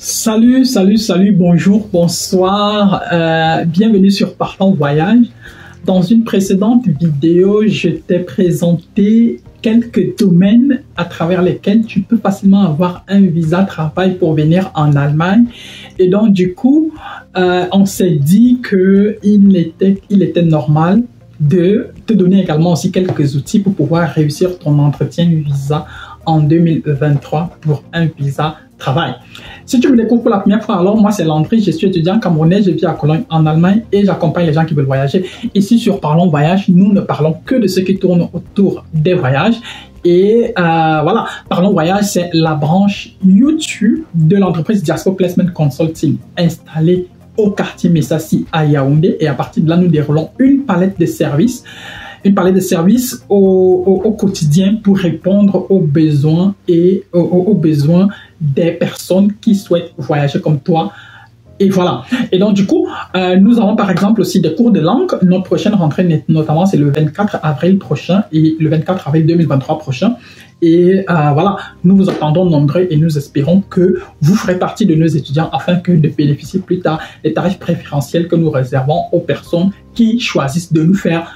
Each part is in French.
Salut, bonjour, bonsoir, bienvenue sur Parlons Voyage. Dans une précédente vidéo, je t'ai présenté quelques domaines à travers lesquels tu peux facilement avoir un visa travail pour venir en Allemagne. Et donc du coup, on s'est dit qu'il était normal de te donner également aussi quelques outils pour pouvoir réussir ton entretien visa en 2023 pour un visa travail. Si tu me découvres pour la première fois, alors moi c'est Landry, je suis étudiant camerounais, je vis à Cologne en Allemagne et j'accompagne les gens qui veulent voyager. Ici sur Parlons Voyage, nous ne parlons que de ce qui tourne autour des voyages. Et voilà, Parlons Voyage, c'est la branche YouTube de l'entreprise Diaspo Placement Consulting installée au quartier Messassi à Yaoundé. Et à partir de là, nous déroulons une palette de services. Une palette de services au quotidien pour répondre aux besoins et aux besoins des personnes qui souhaitent voyager comme toi. Et voilà. Et donc, du coup, nous avons par exemple aussi des cours de langue. Notre prochaine rentrée, notamment, c'est le 24 avril prochain et le 24 avril 2023 prochain. Et voilà, nous vous attendons nombreux et nous espérons que vous ferez partie de nos étudiants afin que de bénéficier plus tard des tarifs préférentiels que nous réservons aux personnes qui choisissent de nous faire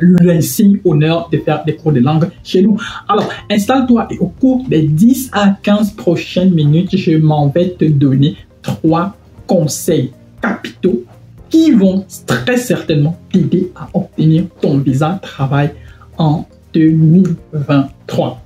l'insigne honneur de faire des cours de langue chez nous. Alors, installe-toi et au cours des 10 à 15 prochaines minutes, je m'en vais te donner 3 conseils capitaux qui vont très certainement t'aider à obtenir ton visa travail en 2023.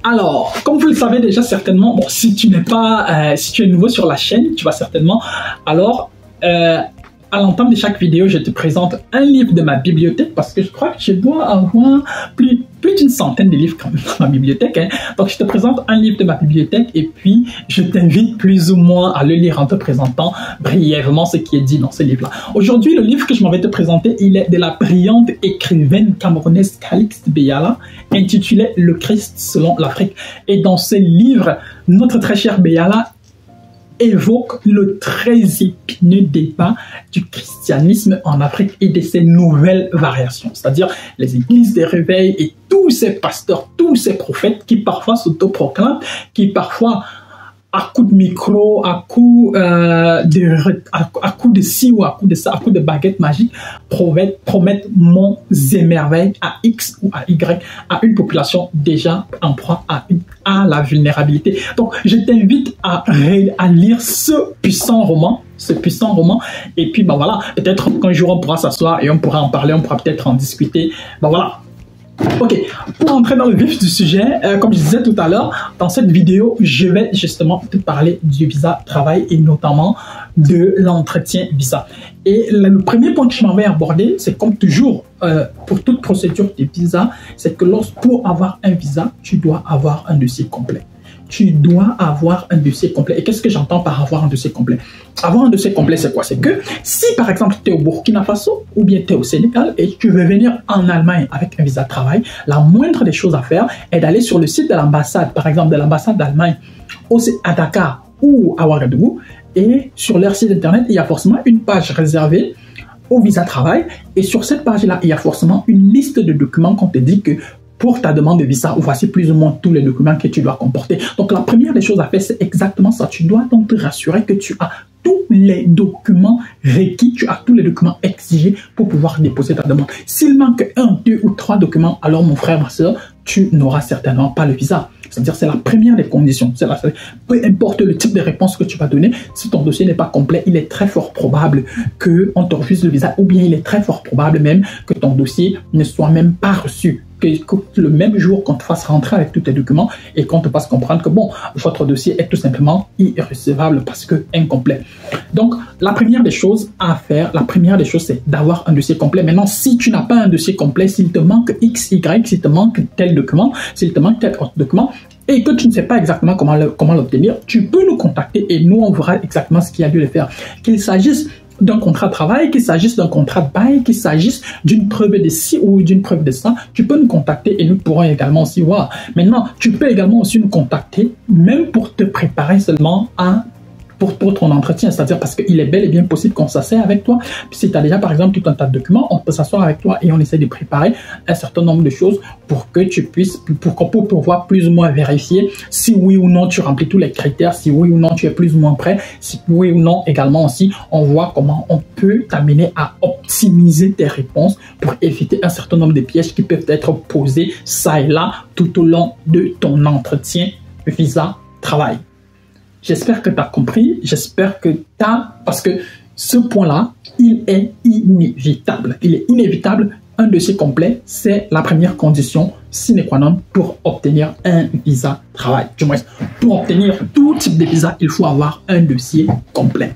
Alors, comme vous le savez déjà certainement, bon, si tu es nouveau sur la chaîne, tu vas certainement, alors, à l'entame de chaque vidéo, je te présente un livre de ma bibliothèque parce que je crois que je dois avoir plus d'une centaine de livres dans ma bibliothèque. Hein. Donc, je te présente un livre de ma bibliothèque et puis je t'invite plus ou moins à le lire en te présentant brièvement ce qui est dit dans ce livre-là. Aujourd'hui, le livre que je m'en vais te présenter, il est de la brillante écrivaine camerounaise Calixte Beyala, intitulé « Le Christ selon l'Afrique ». Et dans ce livre, notre très cher Beyala évoque le très épineux débat du christianisme en Afrique et de ses nouvelles variations, c'est-à-dire les églises des réveils et tous ces pasteurs, tous ces prophètes qui parfois s'autoproclament, qui parfois à coup de micro, à coup de ci ou à coup de ça, à coup de baguette magique, promettent monts et merveilles à X ou à Y, à une population déjà en proie à la vulnérabilité. Donc, je t'invite à lire ce puissant roman, et puis, ben voilà, peut-être qu'un jour on pourra s'asseoir et on pourra en parler, on pourra peut-être en discuter, ben voilà. Ok, pour entrer dans le vif du sujet, comme je disais tout à l'heure, dans cette vidéo, je vais justement te parler du visa travail et notamment de l'entretien visa. Et le premier point que je m'en vais aborder, c'est comme toujours, pour toute procédure de visa, c'est que pour avoir un visa, tu dois avoir un dossier complet. Tu dois avoir un dossier complet. Et qu'est-ce que j'entends par avoir un dossier complet? Avoir un dossier complet, c'est quoi? C'est que si, par exemple, tu es au Burkina Faso ou bien tu es au Sénégal et tu veux venir en Allemagne avec un visa de travail, la moindre des choses à faire est d'aller sur le site de l'ambassade, par exemple, de l'ambassade d'Allemagne à Dakar ou à Ouagadougou, et sur leur site internet, il y a forcément une page réservée au visa de travail. Et sur cette page-là, il y a forcément une liste de documents qu'on te dit que pour ta demande de visa, voici plus ou moins tous les documents que tu dois comporter. Donc, la première des choses à faire, c'est exactement ça. Tu dois donc te rassurer que tu as tous les documents requis, tu as tous les documents exigés pour pouvoir déposer ta demande. S'il manque 1, 2 ou 3 documents, alors mon frère, ma soeur, tu n'auras certainement pas le visa. C'est-à-dire, c'est la première des conditions. Peu importe le type de réponse que tu vas donner, si ton dossier n'est pas complet, il est très fort probable qu'on te refuse le visa, ou bien il est très fort probable même que ton dossier ne soit même pas reçu. Que le même jour qu'on te fasse rentrer avec tous tes documents et qu'on te fasse comprendre que bon, votre dossier est tout simplement irrecevable parce que incomplet. Donc, la première des choses à faire, c'est d'avoir un dossier complet. Maintenant, si tu n'as pas un dossier complet, s'il te manque X, Y, s'il te manque tel document, s'il te manque tel autre document, et que tu ne sais pas exactement comment l'obtenir, tu peux nous contacter et nous, on verra exactement ce qu'il y a lieu de faire. Qu'il s'agisse d'un contrat de travail, qu'il s'agisse d'un contrat de bail, qu'il s'agisse d'une preuve de ci ou d'une preuve de ça, tu peux nous contacter et nous pourrons également aussi voir. Maintenant, tu peux également aussi nous contacter, même pour te préparer seulement à pour ton entretien, c'est-à-dire parce qu'il est bel et bien possible qu'on s'assied avec toi. Puis si tu as déjà par exemple tout un tas de documents, on peut s'asseoir avec toi et on essaie de préparer un certain nombre de choses pour que tu puisses, pour pouvoir plus ou moins vérifier si oui ou non tu remplis tous les critères, si oui ou non tu es plus ou moins prêt, si oui ou non également aussi on voit comment on peut t'amener à optimiser tes réponses pour éviter un certain nombre de pièges qui peuvent être posés ça et là tout au long de ton entretien visa travail. J'espère que tu as compris, j'espère que tu as, parce que ce point-là, il est inévitable. Il est inévitable. Un dossier complet, c'est la première condition sine qua non pour obtenir un visa travail. Du moins, pour obtenir tout type de visa, il faut avoir un dossier complet.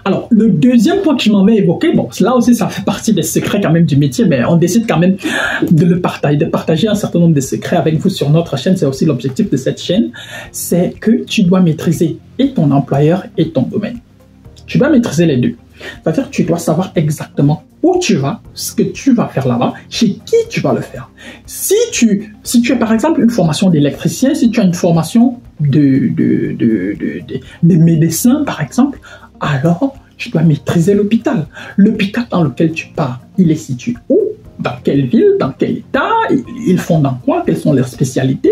Alors, le deuxième point que je m'en vais évoquer, bon, là aussi, ça fait partie des secrets quand même du métier, mais on décide quand même de le partager, de partager un certain nombre de secrets avec vous sur notre chaîne. C'est aussi l'objectif de cette chaîne, c'est que tu dois maîtriser et ton employeur et ton domaine. Tu dois maîtriser les deux. C'est-à-dire que tu dois savoir exactement où tu vas, ce que tu vas faire là-bas, chez qui tu vas le faire. Si tu as par exemple une formation d'électricien, si tu as une formation de médecin par exemple, alors tu dois maîtriser l'hôpital. L'hôpital dans lequel tu pars, il est situé où? Dans quelle ville? Dans quel état? Ils font dans quoi? Quelles sont leurs spécialités?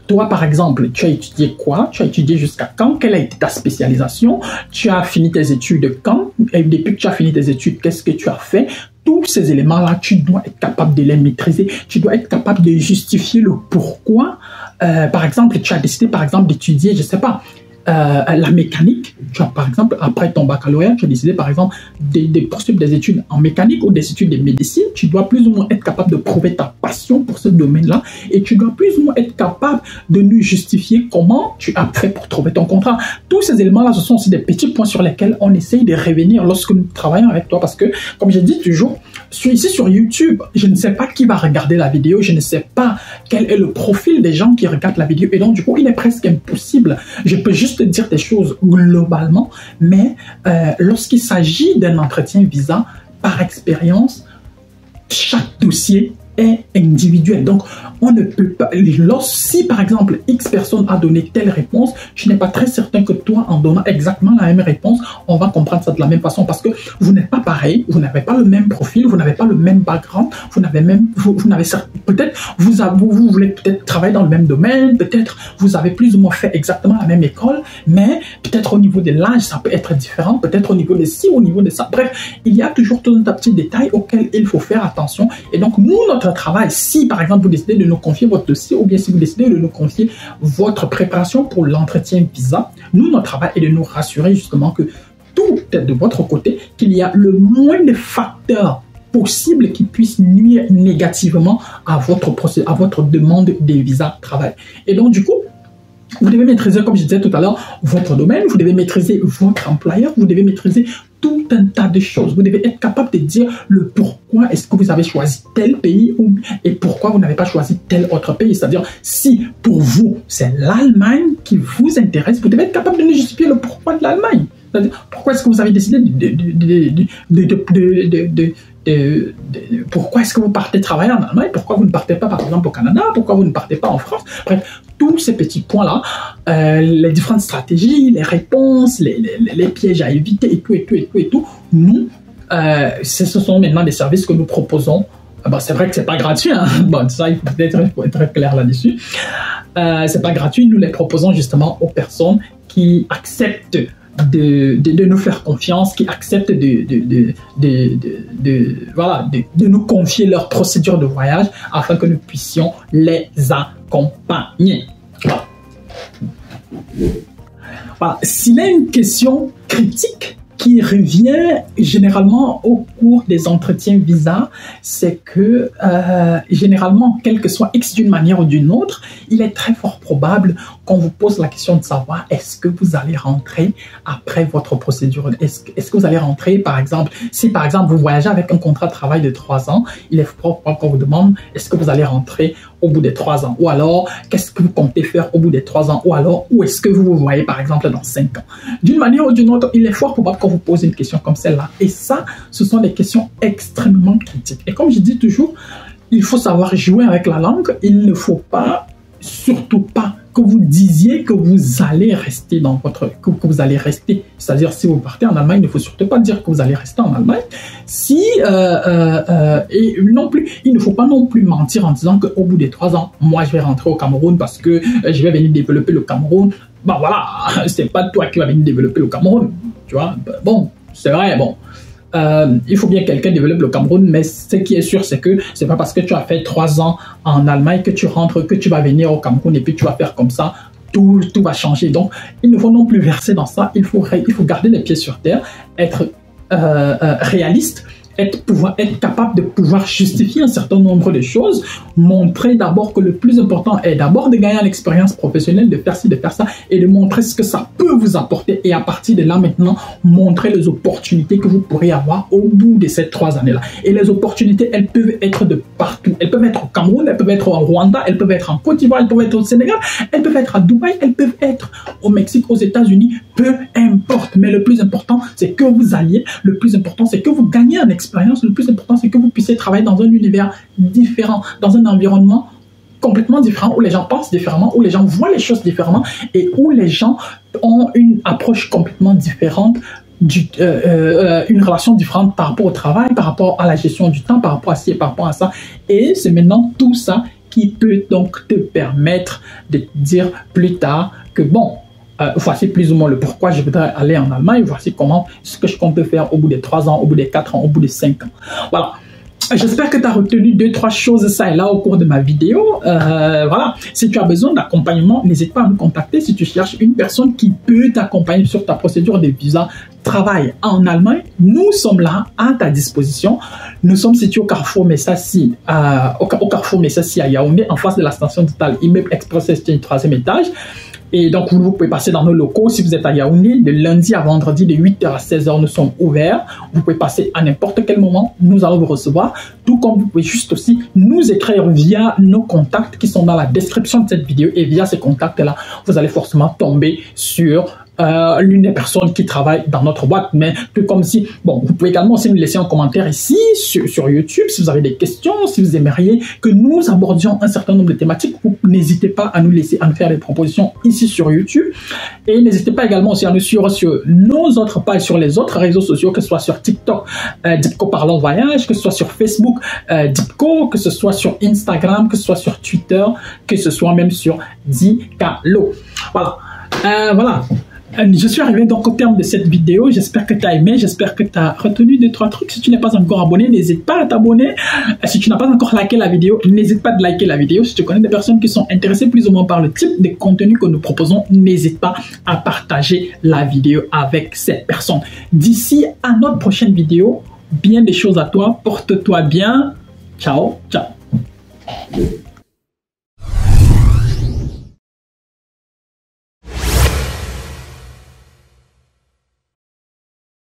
Toi, par exemple, tu as étudié quoi? Tu as étudié jusqu'à quand? Quelle a été ta spécialisation? Tu as fini tes études quand? Et depuis que tu as fini tes études, qu'est-ce que tu as fait? Tous ces éléments-là, tu dois être capable de les maîtriser. Tu dois être capable de justifier le pourquoi. Par exemple, tu as décidé, par exemple, d'étudier, je ne sais pas, la mécanique. Tu as, par exemple, après ton baccalauréat, tu as décidé, par exemple, de poursuivre des études en mécanique ou des études de médecine. Tu dois plus ou moins être capable de prouver ta passion pour ce domaine-là et tu dois plus ou moins être capable de nous justifier comment tu as fait pour trouver ton contrat. Tous ces éléments-là, ce sont aussi des petits points sur lesquels on essaye de revenir lorsque nous travaillons avec toi parce que, comme je dis toujours, ici sur YouTube, je ne sais pas qui va regarder la vidéo, je ne sais pas quel est le profil des gens qui regardent la vidéo et donc, du coup, il est presque impossible. Je peux juste dire des choses globalement, mais lorsqu'il s'agit d'un entretien visa, par expérience, chaque dossier est individuel. Donc, on ne peut pas... Si, par exemple, X personne a donné telle réponse, je n'ai pas très certain que toi, en donnant exactement la même réponse, on va comprendre ça de la même façon parce que vous n'êtes pas pareil, vous n'avez pas le même profil, vous n'avez pas le même background, vous n'avez peut-être, vous voulez peut-être travailler dans le même domaine, peut-être vous avez plus ou moins fait exactement la même école, mais peut-être au niveau de l'âge, ça peut être différent, peut-être au niveau de ci, au niveau de ça. Bref, il y a toujours tout un petit détail auquel il faut faire attention. Et donc, nous, notre travail, si par exemple vous décidez de nous confier votre dossier ou bien si vous décidez de nous confier votre préparation pour l'entretien visa, nous, notre travail est de nous rassurer justement que tout est de votre côté, qu'il y a le moins de facteurs possibles qui puissent nuire négativement à votre demande de visa travail. Et donc, du coup, vous devez maîtriser, comme je disais tout à l'heure, votre domaine, vous devez maîtriser votre employeur, vous devez maîtriser tout un tas de choses. Vous devez être capable de dire le pourquoi est-ce que vous avez choisi tel pays et pourquoi vous n'avez pas choisi tel autre pays. C'est-à-dire, si pour vous, c'est l'Allemagne qui vous intéresse, vous devez être capable de nous justifier le pourquoi de l'Allemagne. C'est-à-dire, pourquoi est-ce que vous avez décidé pourquoi est-ce que vous partez travailler en Allemagne? Pourquoi vous ne partez pas, par exemple, au Canada? Pourquoi vous ne partez pas en France? Bref, tous ces petits points-là, les différentes stratégies, les réponses, les pièges à éviter et tout, nous, ce sont maintenant des services que nous proposons. Bon, c'est vrai que c'est pas gratuit, hein? Bon, ça, il faut être très clair là-dessus. C'est pas gratuit, nous les proposons justement aux personnes qui acceptent de nous faire confiance, qui acceptent de nous confier leur procédure de voyage afin que nous puissions les accompagner. Voilà. S'il y a une question critique qui revient généralement au cours des entretiens visa, c'est que généralement, quel que soit X d'une manière ou d'une autre, il est très fort probable qu'on vous pose la question de savoir est-ce que vous allez rentrer après votre procédure. Est-ce que vous allez rentrer, par exemple, si par exemple vous voyagez avec un contrat de travail de 3 ans, il est fort probable qu'on vous demande est-ce que vous allez rentrer au bout des 3 ans, ou alors qu'est-ce que vous comptez faire au bout des 3 ans, ou alors où est-ce que vous vous voyez par exemple dans 5 ans. D'une manière ou d'une autre, il est fort probable qu'on vous pose une question comme celle-là. Et ça, ce sont des questions extrêmement critiques. Et comme je dis toujours, il faut savoir jouer avec la langue. Il ne faut pas, surtout pas, que vous disiez que vous allez rester dans votre... que vous allez rester. C'est-à-dire, si vous partez en Allemagne, il ne faut surtout pas dire que vous allez rester en Allemagne. Et non plus, il ne faut pas non plus mentir en disant qu'au bout des 3 ans, moi, je vais rentrer au Cameroun parce que je vais venir développer le Cameroun. Bon, voilà, c'est pas toi qui vas venir développer le Cameroun. Tu vois, bon, c'est vrai, bon. Il faut bien que quelqu'un développe le Cameroun, mais ce qui est sûr, c'est que c'est pas parce que tu as fait 3 ans en Allemagne que tu rentres, que tu vas venir au Cameroun et puis tu vas faire comme ça, tout va changer. Donc, il ne faut non plus verser dans ça, il faut garder les pieds sur terre, être réaliste, être capable de pouvoir justifier un certain nombre de choses, montrer d'abord que le plus important est d'abord de gagner l'expérience professionnelle, de faire ci, de faire ça, et de montrer ce que ça peut vous apporter, et à partir de là maintenant, montrer les opportunités que vous pourrez avoir au bout de ces 3 années-là. Et les opportunités, elles peuvent être de partout. Elles peuvent être au Cameroun, elles peuvent être au Rwanda, elles peuvent être en Côte d'Ivoire, elles peuvent être au Sénégal, elles peuvent être à Dubaï, elles peuvent être au Mexique, aux États-Unis, peu importe. Mais le plus important, c'est que vous alliez, le plus important, c'est que vous gagnez en expérience. Le plus important, c'est que vous puissiez travailler dans un univers différent, dans un environnement complètement différent, où les gens pensent différemment, où les gens voient les choses différemment et où les gens ont une approche complètement différente, une relation différente par rapport au travail, par rapport à la gestion du temps, par rapport à ci et par rapport à ça. Et c'est maintenant tout ça qui peut donc te permettre de dire plus tard que bon, voici plus ou moins le pourquoi je voudrais aller en Allemagne, voici comment ce que je compte faire au bout des 3 ans, au bout des 4 ans, au bout des 5 ans. Voilà. J'espère que tu as retenu 2-3 choses ça et là au cours de ma vidéo. Voilà. Si tu as besoin d'accompagnement, n'hésite pas à me contacter si tu cherches une personne qui peut t'accompagner sur ta procédure de visa travail en Allemagne. Nous sommes là à ta disposition. Nous sommes situés au Carrefour Messassi, au Carrefour Messassi à Yaoundé, en face de la station Total, immeuble Express Exchange, 3e étage. Et donc, vous pouvez passer dans nos locaux si vous êtes à Yaoundé. De lundi à vendredi, de 8h à 16h, nous sommes ouverts. Vous pouvez passer à n'importe quel moment. Nous allons vous recevoir. Tout comme vous pouvez juste aussi nous écrire via nos contacts qui sont dans la description de cette vidéo. Et via ces contacts-là, vous allez forcément tomber sur l'une des personnes qui travaille dans notre boîte. Mais tout comme si, bon, vous pouvez également aussi nous laisser un commentaire ici sur YouTube si vous avez des questions, si vous aimeriez que nous abordions un certain nombre de thématiques. N'hésitez pas à nous laisser, à nous faire des propositions ici sur YouTube. Et n'hésitez pas également aussi à nous suivre sur nos autres pages, sur les autres réseaux sociaux, que ce soit sur TikTok, Dipco Parlons Voyage, que ce soit sur Facebook, Dipco, que ce soit sur Instagram, que ce soit sur Twitter, que ce soit même sur Dicalo. Voilà. Voilà. Je suis arrivé donc au terme de cette vidéo. J'espère que tu as aimé, j'espère que tu as retenu 2-3 trucs. Si tu n'es pas encore abonné, n'hésite pas à t'abonner. Si tu n'as pas encore liké la vidéo, n'hésite pas à liker la vidéo. Si tu connais des personnes qui sont intéressées plus ou moins par le type de contenu que nous proposons, n'hésite pas à partager la vidéo avec cette personne. D'ici à notre prochaine vidéo, bien des choses à toi, porte-toi bien. Ciao, ciao.